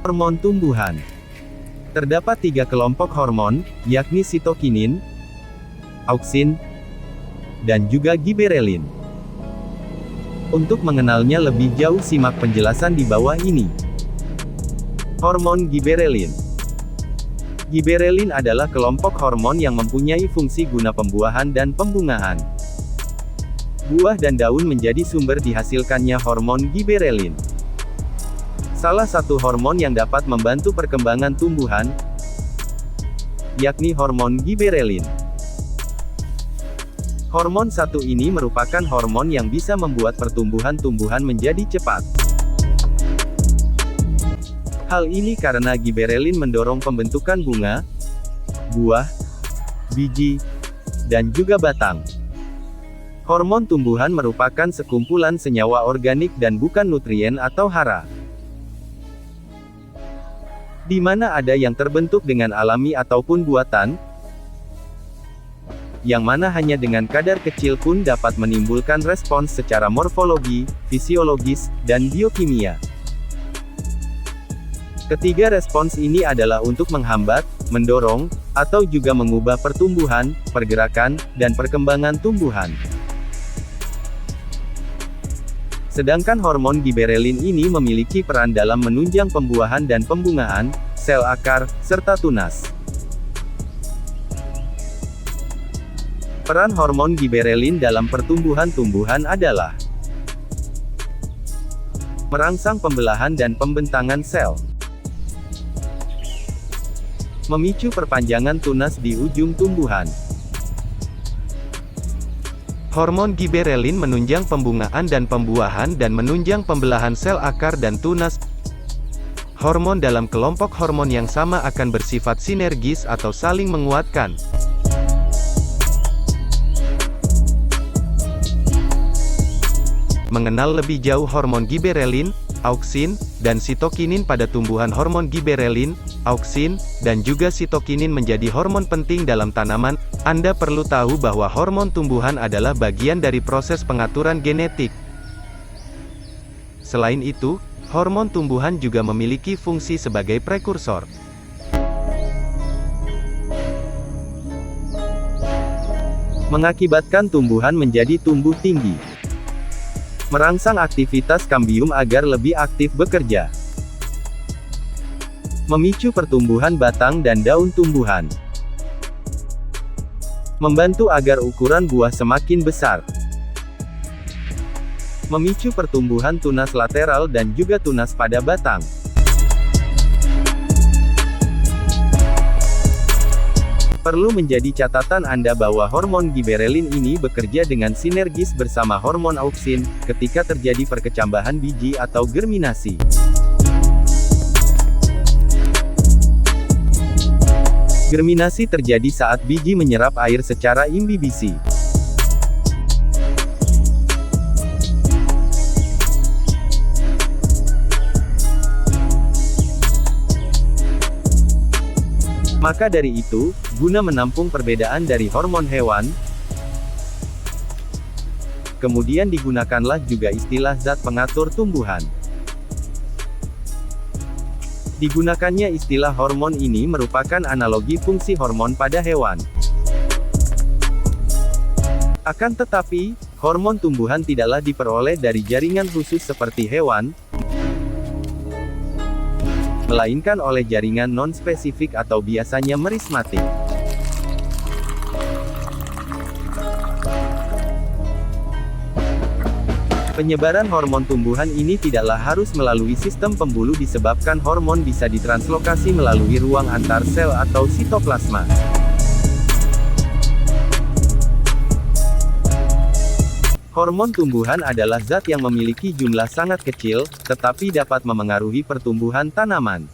Hormon tumbuhan. Terdapat 3 kelompok hormon, yakni sitokinin, auksin, dan juga giberelin. Untuk mengenalnya lebih jauh simak penjelasan di bawah ini. Hormon giberelin. Giberelin adalah kelompok hormon yang mempunyai fungsi guna pembuahan dan pembungaan. Buah dan daun menjadi sumber dihasilkannya hormon giberelin. Salah satu hormon yang dapat membantu perkembangan tumbuhan, yakni hormon giberelin. Hormon satu ini merupakan hormon yang bisa membuat pertumbuhan tumbuhan menjadi cepat. Hal ini karena giberelin mendorong pembentukan bunga, buah, biji, dan juga batang. Hormon tumbuhan merupakan sekumpulan senyawa organik dan bukan nutrien atau hara. Di mana ada yang terbentuk dengan alami ataupun buatan, yang mana hanya dengan kadar kecil pun dapat menimbulkan respons secara morfologi, fisiologis, dan biokimia. Ketiga respons ini adalah untuk menghambat, mendorong, atau juga mengubah pertumbuhan, pergerakan, dan perkembangan tumbuhan. Sedangkan hormon giberelin ini memiliki peran dalam menunjang pembuahan dan pembungaan, sel akar, serta tunas. Peran hormon giberelin dalam pertumbuhan tumbuhan adalah merangsang pembelahan dan pembentangan sel, memicu perpanjangan tunas di ujung tumbuhan. Hormon giberelin menunjang pembungaan dan pembuahan dan menunjang pembelahan sel akar dan tunas. Hormon dalam kelompok hormon yang sama akan bersifat sinergis atau saling menguatkan. Mengenal lebih jauh hormon giberelin, auksin, dan sitokinin pada tumbuhan. Hormon giberelin, auksin, dan juga sitokinin menjadi hormon penting dalam tanaman. Anda perlu tahu bahwa hormon tumbuhan adalah bagian dari proses pengaturan genetik. Selain itu, hormon tumbuhan juga memiliki fungsi sebagai prekursor. Mengakibatkan tumbuhan menjadi tumbuh tinggi. Merangsang aktivitas kambium agar lebih aktif bekerja. Memicu pertumbuhan batang dan daun tumbuhan. Membantu agar ukuran buah semakin besar. Memicu pertumbuhan tunas lateral dan juga tunas pada batang. Perlu menjadi catatan Anda bahwa hormon giberelin ini bekerja dengan sinergis bersama hormon auksin, ketika terjadi perkecambahan biji atau germinasi. Germinasi terjadi saat biji menyerap air secara imbibisi. Maka dari itu, guna menampung perbedaan dari hormon hewan, kemudian digunakanlah juga istilah zat pengatur tumbuhan. Digunakannya istilah hormon ini merupakan analogi fungsi hormon pada hewan. Akan tetapi, hormon tumbuhan tidaklah diperoleh dari jaringan khusus seperti hewan, melainkan oleh jaringan non-spesifik atau biasanya merismatik. Penyebaran hormon tumbuhan ini tidaklah harus melalui sistem pembuluh disebabkan hormon bisa ditranslokasi melalui ruang antar sel atau sitoplasma. Hormon tumbuhan adalah zat yang memiliki jumlah sangat kecil, tetapi dapat memengaruhi pertumbuhan tanaman.